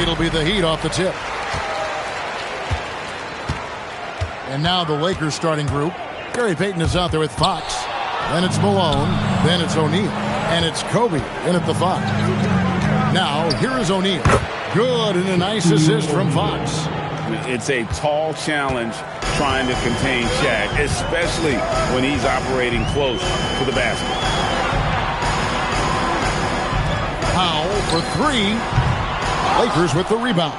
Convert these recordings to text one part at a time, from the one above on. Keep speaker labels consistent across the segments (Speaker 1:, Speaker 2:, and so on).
Speaker 1: It'll be the Heat off the tip. And now the Lakers starting group. Gary Payton is out there with Fox. Then it's Malone. Then it's O'Neal. And it's Kobe in at the 5. Now, here is O'Neal. Good, and a nice assist from Fox.
Speaker 2: It's a tall challenge trying to contain Shaq, especially when he's operating close to the basket.
Speaker 1: Powell for 3. Lakers with the rebound.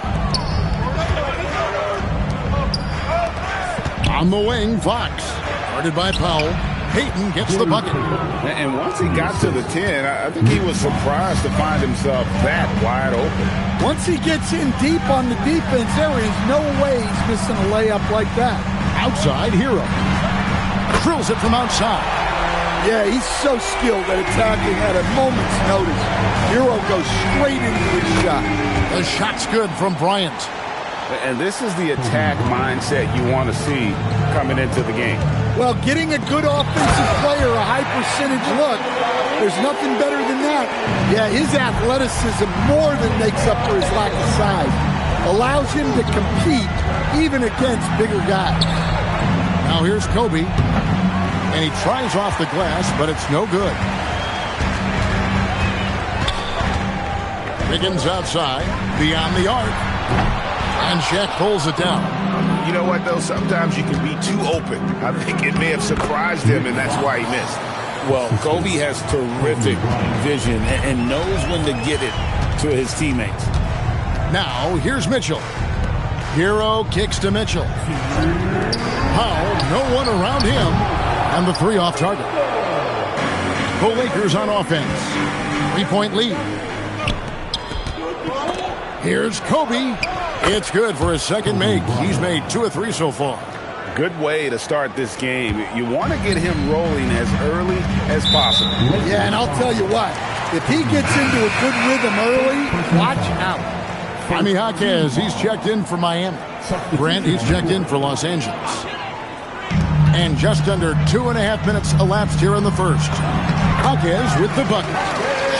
Speaker 1: On the wing, Fox. Guarded by Powell. Payton gets the bucket.
Speaker 2: And once he got to the 10, I think he was surprised to find himself that wide open.
Speaker 3: Once he gets in deep on the defense, there is no way he's missing a layup like that.
Speaker 1: Outside, Hero. Drills it from outside.
Speaker 3: Yeah, he's so skilled at attacking at a moment's notice. Hero goes straight into his shot.
Speaker 1: The shot's good from Bryant.
Speaker 2: And this is the attack mindset you want to see coming into the game.
Speaker 3: Well, getting a good offensive player a high percentage look, there's nothing better than that. Yeah, his athleticism more than makes up for his lack of size. Allows him to compete even against bigger guys.
Speaker 1: Now here's Kobe. And he tries off the glass, but it's no good. Wiggins outside, beyond the arc. And Shaq pulls it down.
Speaker 4: You know what, though? Sometimes you can be too open. I think it may have surprised him, and that's why he missed.
Speaker 2: Well, Kobe has terrific vision and knows when to get it to his teammates.
Speaker 1: Now, here's Mitchell. Hero kicks to Mitchell. Powell, no one around him. And the 3 off target. The Lakers on offense. 3-point lead. Here's Kobe. It's good for his second make. He's made 2 of 3 so far.
Speaker 2: Good way to start this game. You want to get him rolling as early as possible.
Speaker 3: Yeah, and I'll tell you what. If he gets into a good rhythm early, watch out.
Speaker 1: Jaime Jaquez, he's checked in for Miami. Grant, he's checked in for Los Angeles. And just under 2.5 minutes elapsed here in the first. Jaquez with the bucket.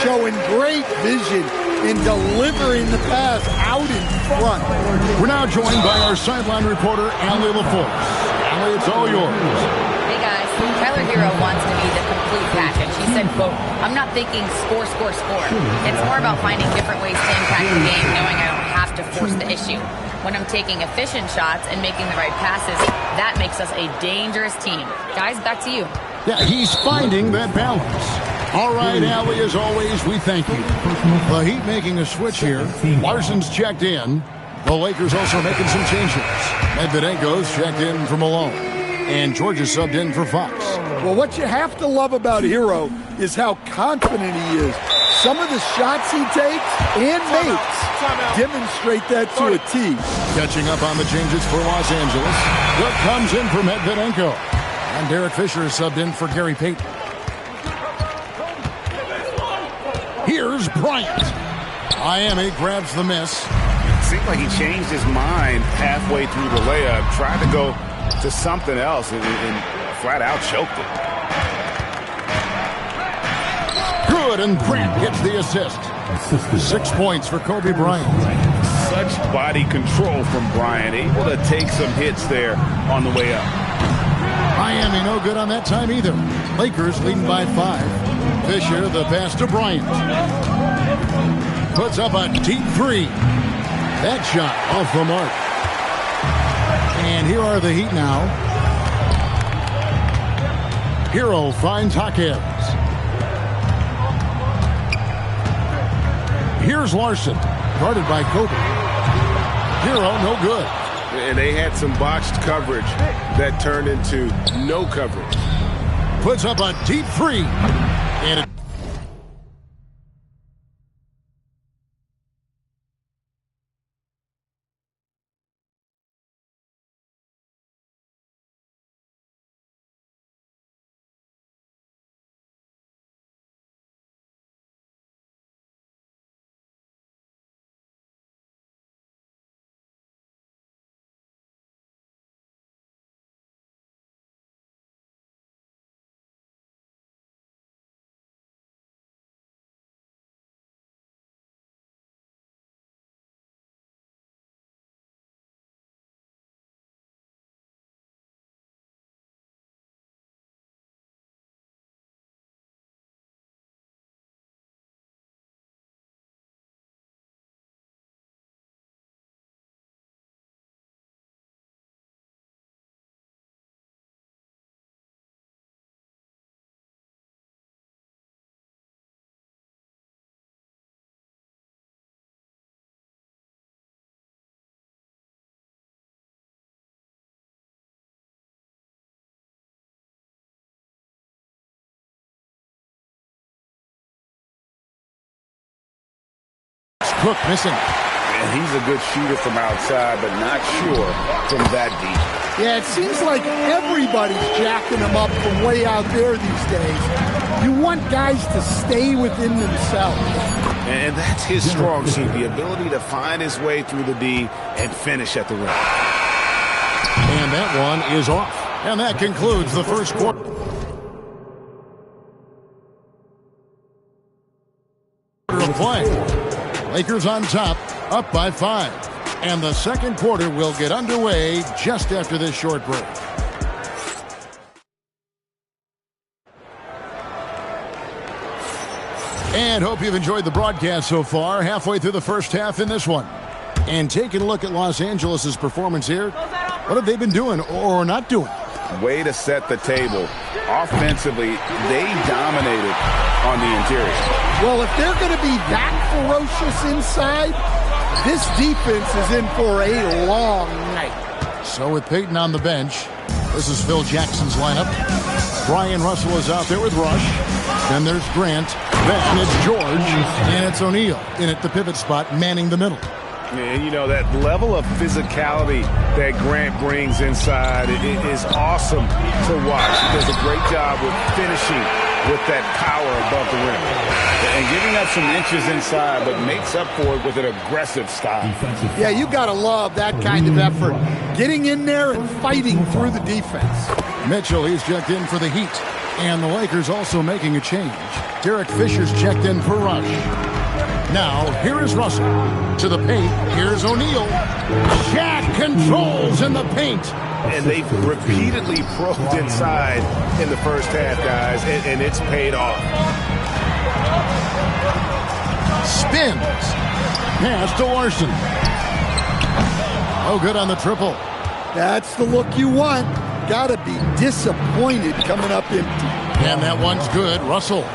Speaker 3: Showing great vision in delivering the pass out in front.
Speaker 1: We're now joined by our sideline reporter, Allie LaForce. Allie, it's all yours.
Speaker 5: Hey guys, Tyler Hero wants to be the complete package. He said, quote, "I'm not thinking score, score, score. It's more about finding different ways to impact the game, knowing I don't have to force the issue. When I'm taking efficient shots and making the right passes, that makes us a dangerous team." Guys, back to you.
Speaker 1: Yeah, he's finding that balance. All right, Allie, as always, we thank you. The Heat making a switch here. Larson's checked in. The Lakers also making some changes. Medvedenko's checked in for Malone. And George is subbed in for Fox.
Speaker 3: Well, what you have to love about Hero is how confident he is. Some of the shots he takes and makes demonstrate that to a T.
Speaker 1: Catching up on the changes for Los Angeles. What comes in for Medvedenko? And Derek Fisher is subbed in for Gary Payton. Here's Bryant. Miami grabs the miss.
Speaker 2: It seemed like he changed his mind halfway through the layup, tried to go to something else, and flat out choked it.
Speaker 1: Good, and Grant gets the assist. 6 points for Kobe Bryant.
Speaker 2: Such body control from Bryant, able to take some hits there on the way up.
Speaker 1: Miami no good on that time either. Lakers leading by 5. Fisher, the pass to Bryant. Puts up a deep 3. That shot off the mark. And here are the Heat now. Hero finds Jaquez. Here's Larson, guarded by Kobe. Hero, no good.
Speaker 4: And they had some botched coverage that turned into no coverage.
Speaker 1: Puts up a deep 3. And it Cook missing.
Speaker 2: And he's a good shooter from outside, but not sure from that deep.
Speaker 3: Yeah, it seems like everybody's jacking them up from way out there these days. You want guys to stay within themselves.
Speaker 2: And that's his strong suit, the ability to find his way through the D and finish at the rim.
Speaker 1: And that one is off. And that concludes the first quarter. Of play. Lakers on top, up by 5. And the second quarter will get underway just after this short break. And hope you've enjoyed the broadcast so far. Halfway through the first half in this one. And taking a look at Los Angeles' performance here. What have they been doing or not doing?
Speaker 2: Way to set the table. Offensively, they dominated on the interior.
Speaker 3: Well, if they're going to be that ferocious inside, this defense is in for a long night.
Speaker 1: So with Peyton on the bench, this is Phil Jackson's lineup. Brian Russell is out there with Rush. Then there's Grant. Then it's George. And it's O'Neal in at the pivot spot, manning the middle.
Speaker 2: And, you know, that level of physicality that Grant brings inside is awesome to watch. He does a great job with finishing with that power above the rim. And giving up some inches inside, but makes up for it with an aggressive style.
Speaker 3: Yeah, you got to love that kind of effort. Getting in there and fighting through the defense.
Speaker 1: Mitchell, he's checked in for the Heat. And the Lakers also making a change. Derek Fisher's checked in for Rush. Now, here is Russell. To the paint, here's O'Neal. Shaq controls in the paint.
Speaker 2: And they've repeatedly probed inside in the first half, guys, and it's paid off.
Speaker 1: Spins. Pass to Larson. Oh, good on the triple.
Speaker 3: That's the look you want. Gotta be disappointed coming up empty.
Speaker 1: And that one's good. Russell.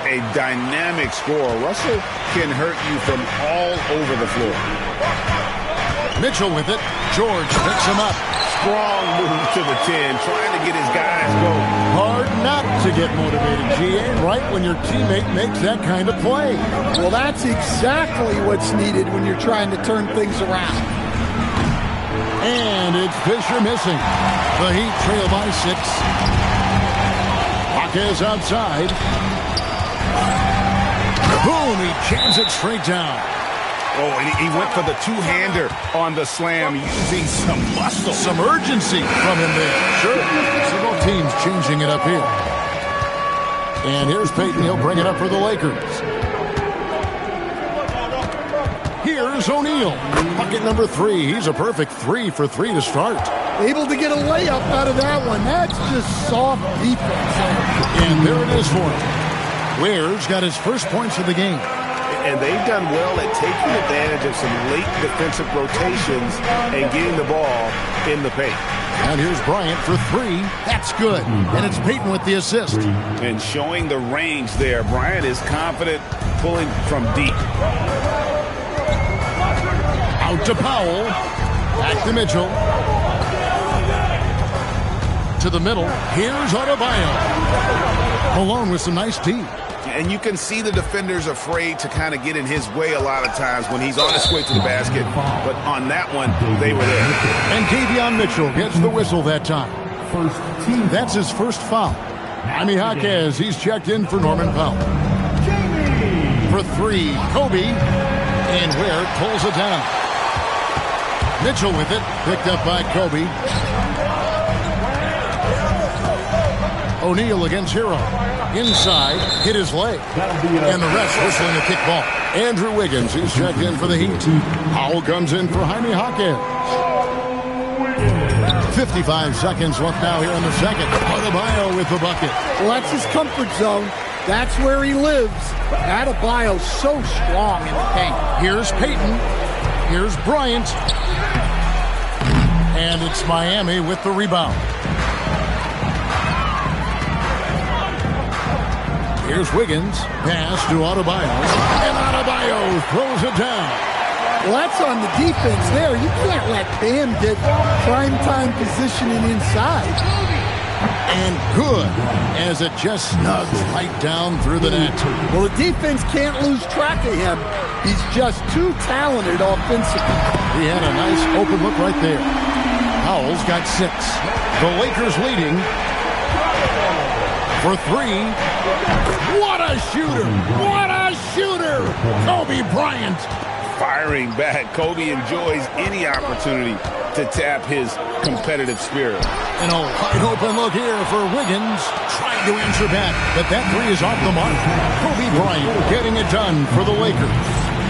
Speaker 2: A dynamic scorer. Russell can hurt you from all over the floor.
Speaker 1: Mitchell with it. George picks him up.
Speaker 2: Strong move to the 10, trying to get his guys going.
Speaker 1: Hard not to get motivated, GA, right when your teammate makes that kind of play.
Speaker 3: Well, that's exactly what's needed when you're trying to turn things around.
Speaker 1: And it's Fisher missing. The Heat trail by 6. Jaquez outside. Boom, he jams it straight down.
Speaker 2: Oh, and he went for the two-hander on the slam, using some muscle.
Speaker 1: Some urgency from him there. Sure. So both teams changing it up here. And here's Peyton. He'll bring it up for the Lakers. Here's O'Neal. Bucket number 3. He's a perfect 3 for 3 to start.
Speaker 3: Able to get a layup out of that one. That's just soft defense.
Speaker 1: And there it is for him. Ware's got his first points of the game.
Speaker 2: And they've done well at taking advantage of some late defensive rotations and getting the ball in the paint.
Speaker 1: And here's Bryant for 3. That's good. And it's Peyton with the assist.
Speaker 2: And showing the range there. Bryant is confident pulling from deep.
Speaker 1: Out to Powell. Back to Mitchell. To the middle. Here's Adebayo. Malone with some nice D.
Speaker 2: And you can see the defenders afraid to kind of get in his way a lot of times when he's on his way to the basket. But on that one, they were there.
Speaker 1: And Davion Mitchell gets the whistle that time. That's his first foul. Jaime Jaquez, he's checked in for Norman Powell. For 3, Kobe. And Ware pulls it down. Mitchell with it, picked up by Kobe. O'Neal against Hero. Inside, hit his leg. And the refs whistling a kick ball. Andrew Wiggins, he's checked in for the Heat. Powell comes in for Jaime Jaquez. 55 seconds left now here in the second. Adebayo with the bucket.
Speaker 3: Well, that's his comfort zone. That's where he lives. Adebayo's so strong in the paint.
Speaker 1: Here's Peyton. Here's Bryant. And it's Miami with the rebound. Here's Wiggins. Pass to Adebayo. And Adebayo throws it down.
Speaker 3: Well, that's on the defense there. You can't let Bam get primetime positioning inside.
Speaker 1: And good, as it just snugs right down through the net.
Speaker 3: Well, the defense can't lose track of him. He's just too talented offensively.
Speaker 1: He had a nice open look right there. Powell's got 6. The Lakers leading for 3. What a shooter! What a shooter! Kobe Bryant.
Speaker 2: Firing back. Kobe enjoys any opportunity to tap his competitive spirit.
Speaker 1: And a wide open look here for Wiggins. Trying to answer back, but that 3 is off the mark. Kobe Bryant getting it done for the Lakers.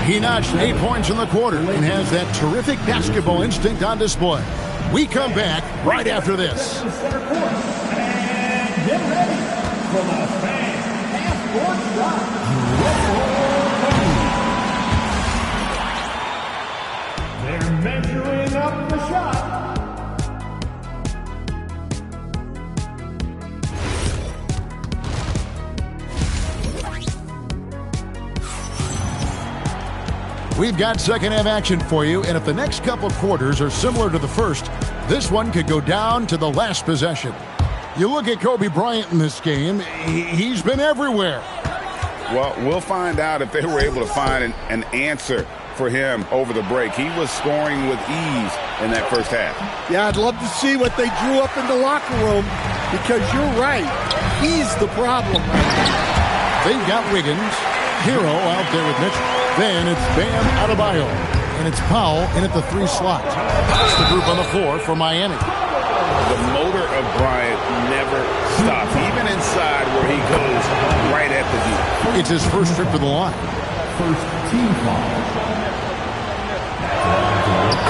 Speaker 1: He notched 8 points in the quarter and has that terrific basketball instinct on display. We come back right after this.
Speaker 6: Get ready for the Fan Sports Shot. They're measuring up the shot.
Speaker 1: We've got second half action for you, and if the next couple quarters are similar to the first, this one could go down to the last possession. You look at Kobe Bryant in this game, he's been everywhere.
Speaker 2: Well, we'll find out if they were able to find an answer for him over the break. He was scoring with ease in that first half.
Speaker 3: Yeah, I'd love to see what they drew up in the locker room, because you're right. He's the problem right now.
Speaker 1: They've got Wiggins, Hero out there with Mitchell. Then it's Bam Adebayo, and it's Powell in at the 3 slot. That's the group on the floor for Miami.
Speaker 2: The motor of Bryant never stops, even inside where he goes right at the D.
Speaker 1: It's his first trip to the line.
Speaker 6: First team foul.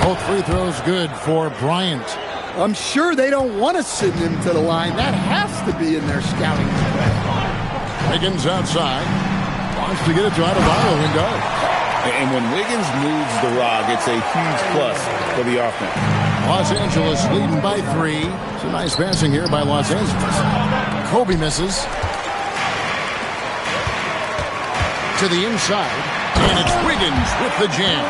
Speaker 1: Both free throws good for Bryant.
Speaker 3: I'm sure they don't want to send him to the line. That has to be in their scouting.
Speaker 1: Wiggins outside. Wants to get it to Adebayo and does.
Speaker 2: And when Wiggins moves the rock, it's a huge plus for the offense.
Speaker 1: Los Angeles leading by 3. Some nice passing here by Los Angeles. Kobe misses. To the inside. And it's Wiggins with the jam.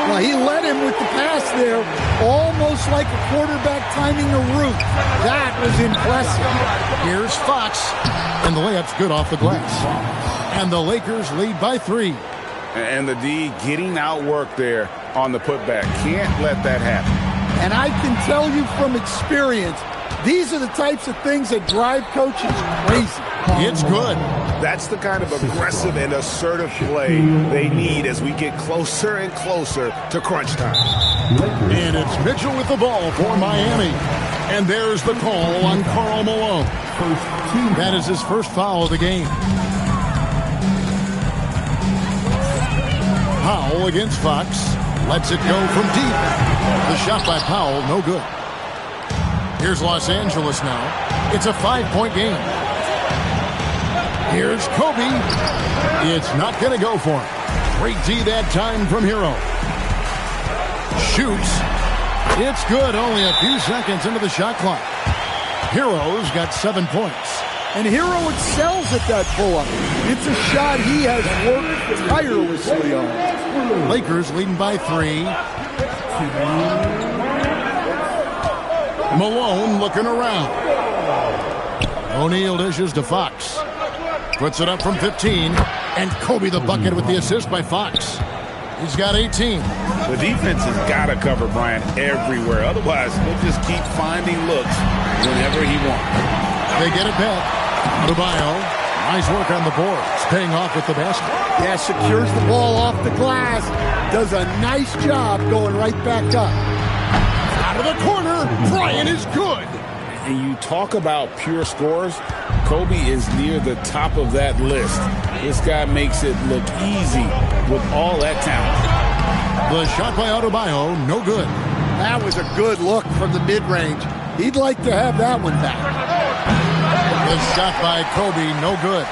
Speaker 3: Well, he led him with the pass there, almost like a quarterback timing a route. That was impressive.
Speaker 1: Here's Fox. And the layup's good off the glass. And the Lakers lead by 3.
Speaker 2: And the D getting outworked there on the putback. Can't let that happen.
Speaker 3: And I can tell you from experience, these are the types of things that drive coaches crazy.
Speaker 1: It's good.
Speaker 2: That's the kind of aggressive and assertive play they need as we get closer and closer to crunch time.
Speaker 1: And it's Mitchell with the ball for Miami. And there's the call on Karl Malone. That is his first foul of the game. Powell against Fox. Lets it go from deep. The shot by Powell, no good. Here's Los Angeles now. It's a 5-point game. Here's Kobe. It's not going to go for him. Great D that time from Hero. Shoots. It's good. Only a few seconds into the shot clock. Hero's got 7 points.
Speaker 3: And Hero excels at that pull-up. It's a shot he has worked tirelessly on.
Speaker 1: Lakers leading by 3. Malone looking around. O'Neal dishes to Fox. Puts it up from 15. And Kobe the bucket with the assist by Fox. He's got 18.
Speaker 2: The defense has got to cover Bryant everywhere. Otherwise, he'll just keep finding looks whenever he wants.
Speaker 1: They get it back. Adebayo. Nice work on the boards. Paying off with the basket.
Speaker 3: Yeah, secures the ball off the glass. Does a nice job going right back up.
Speaker 1: Out of the corner. Bryant is good.
Speaker 2: And you talk about pure scores, Kobe is near the top of that list. This guy makes it look easy with all that talent.
Speaker 1: The shot by Adebayo, no good.
Speaker 3: That was a good look from the mid-range. He'd like to have that one back.
Speaker 1: The shot by Kobe, no good.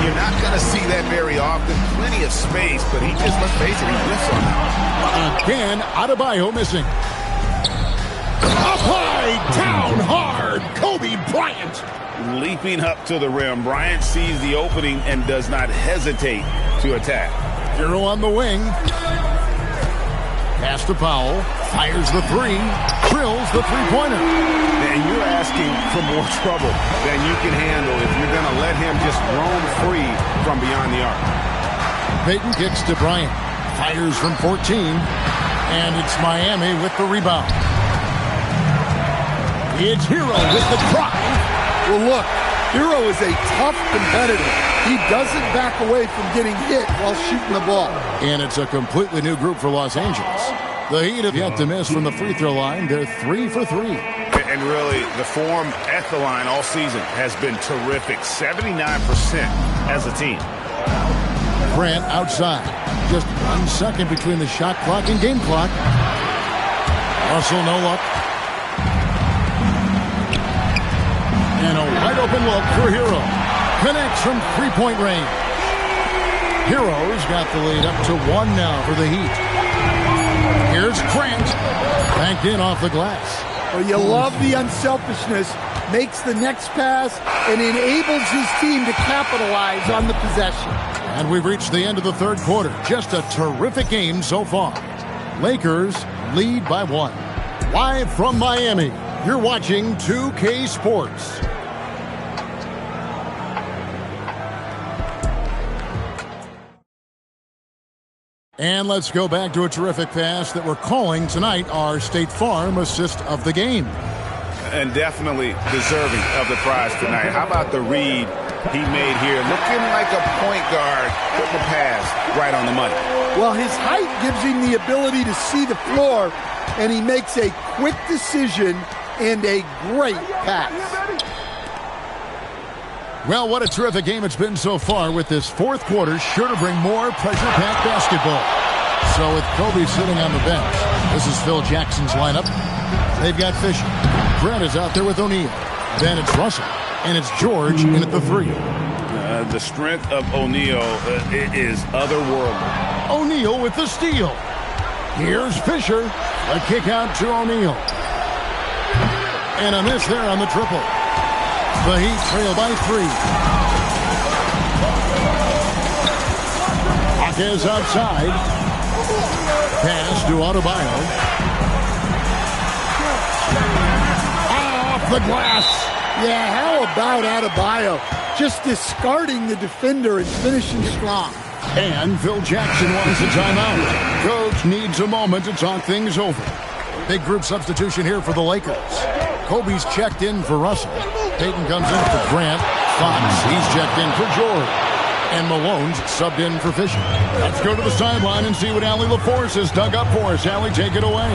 Speaker 4: You're not going to see that very often. Plenty of space, but he just, let's face it, he whiffs on that.
Speaker 1: Again, Adebayo missing. Up high, down hard, Kobe Bryant.
Speaker 2: Leaping up to the rim, Bryant sees the opening and does not hesitate to attack.
Speaker 1: Hero on the wing. Pass to Powell. Fires the 3. Drills the three-pointer.
Speaker 2: And you're asking for more trouble than you can handle if you're going to let him just roam free from beyond the arc.
Speaker 1: Payton kicks to Bryant. Fires from 14. And it's Miami with the rebound. It's Hero with the drive.
Speaker 3: Well, look, Hero is a tough competitor. He doesn't back away from getting hit while shooting the ball.
Speaker 1: And it's a completely new group for Los Angeles. The Heat have yet to miss from the free throw line. They're 3 for 3.
Speaker 2: And really, the form at the line all season has been terrific. 79% as a team.
Speaker 1: Grant outside. Just 1 second between the shot clock and game clock. Russell, no luck. And a wide open look for Hero. Connects from three-point range. Hero's got the lead up to 1 now for the Heat. Here's Grant. Banked in off the glass.
Speaker 3: Well, you love the unselfishness. Makes the next pass and enables his team to capitalize on the possession.
Speaker 1: And we've reached the end of the third quarter. Just a terrific game so far. Lakers lead by 1. Live from Miami, you're watching 2K Sports. And let's go back to a terrific pass that we're calling tonight our State Farm assist of the game.
Speaker 2: And definitely deserving of the prize tonight. How about the read he made here? Looking like a point guard, putting the pass right on the money.
Speaker 3: Well, his height gives him the ability to see the floor, and he makes a quick decision and a great pass.
Speaker 1: Well, what a terrific game it's been so far, with this fourth quarter sure to bring more pressure-packed basketball. So with Kobe sitting on the bench, this is Phil Jackson's lineup. They've got Fisher. Grant is out there with O'Neal. Then it's Russell. And it's George in at the 3.
Speaker 2: The strength of O'Neal is otherworldly.
Speaker 1: O'Neal with the steal. Here's Fisher. A kick out to O'Neal. And a miss there on the triple. The Heat trail by 3. Hawkins outside. Pass to Adebayo. Off the glass.
Speaker 3: Yeah, how about Adebayo? Just discarding the defender and finishing strong.
Speaker 1: And Phil Jackson wants a timeout. Coach needs a moment to talk things over. Big group substitution here for the Lakers. Kobe's checked in for Russell. Payton comes in for Grant. Fox, he's checked in for George. And Malone's subbed in for Fisher. Let's go to the sideline and see what Allie LaForce has dug up for us. Allie, take it away.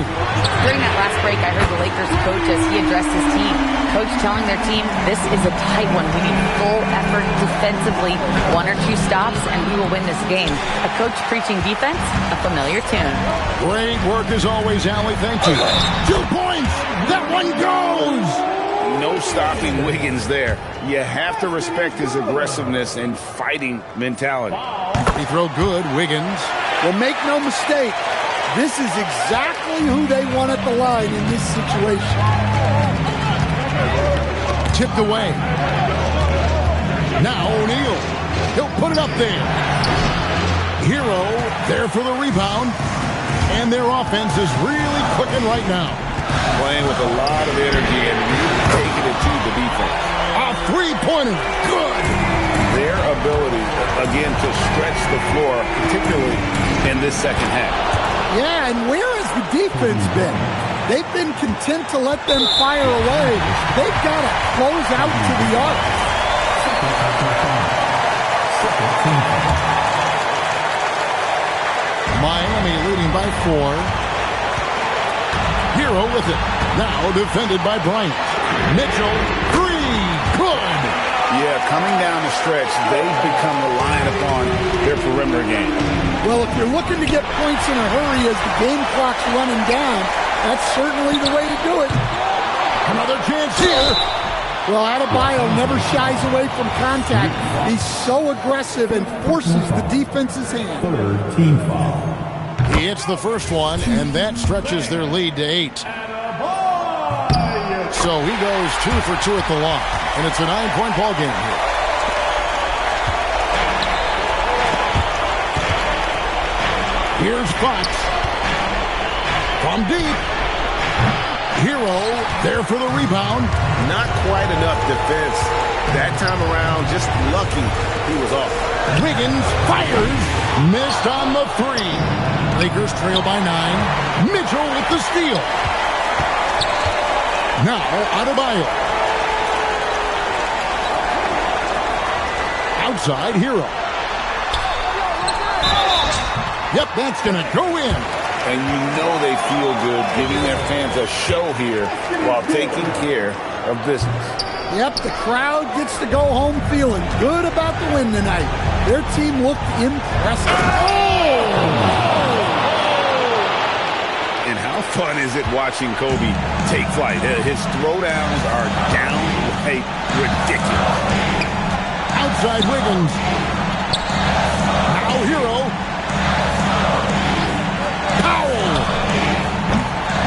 Speaker 5: During that last break, I heard the Lakers coach as he addressed his team. Coach telling their team, this is a tight one. We need full effort defensively. 1 or 2 stops, and we will win this game. A coach preaching defense, a familiar tune.
Speaker 1: Great work as always, Allie. Thank you. 2 points. That one goes.
Speaker 2: No stopping Wiggins there. You have to respect his aggressiveness and fighting mentality.
Speaker 1: He throw good, Wiggins.
Speaker 3: Well, make no mistake, this is exactly who they want at the line in this situation.
Speaker 1: Tipped away. Now O'Neal. He'll put it up there. Hero there for the rebound. And their offense is really clicking right now.
Speaker 2: Playing with a lot of energy and really taking it to the defense.
Speaker 1: A three-pointer. Good.
Speaker 2: Their ability, again, to stretch the floor, particularly in this second half.
Speaker 3: Yeah, and where has the defense been? They've been content to let them fire away. They've got to close out to the arc.
Speaker 1: Miami leading by 4. Hero with it. Now defended by Bryant. Mitchell, 3. Good.
Speaker 2: Yeah, coming down the stretch, they've become reliant upon their perimeter game.
Speaker 3: Well, if you're looking to get points in a hurry as the game clock's running down, that's certainly the way to do it.
Speaker 1: Another chance here.
Speaker 3: Well, Adebayo never shies away from contact. He's so aggressive and forces the defense's hand.
Speaker 6: Team foul.
Speaker 1: He hits the first one, and that stretches their lead to 8. So he goes 2 for 2 at the line, and it's a 9-point ball game here. Here's Fox from deep. Hero there for the rebound.
Speaker 2: Not quite enough defense. That time around, just lucky he was off.
Speaker 1: Wiggins fires. Missed on the three. Lakers trail by 9. Mitchell with the steal. Now, Adebayo. Outside, Hero. Yep, that's going to go in.
Speaker 2: And you know they feel good giving their fans a show here while taking care of business.
Speaker 3: Yep, the crowd gets to go home feeling good about the win tonight. Their team looked impressive.
Speaker 2: And how fun is it watching Kobe take flight? His throwdowns are downright ridiculous.
Speaker 1: Outside Wiggins. Now Hero. Powell.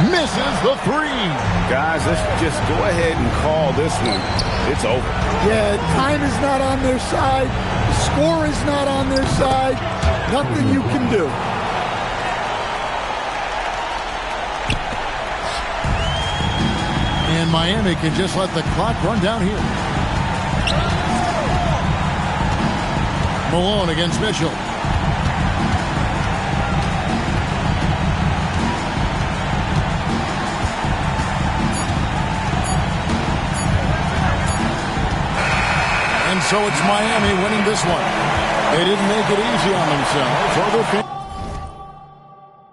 Speaker 1: Misses the three.
Speaker 2: Guys, let's just go ahead and call this one. It's over.
Speaker 3: Yeah, time is not on their side. The score is not on their side. Nothing you can do.
Speaker 1: And Miami can just let the clock run down here. Malone against Mitchell. And so it's Miami winning this one. They didn't make it easy on themselves or their fans.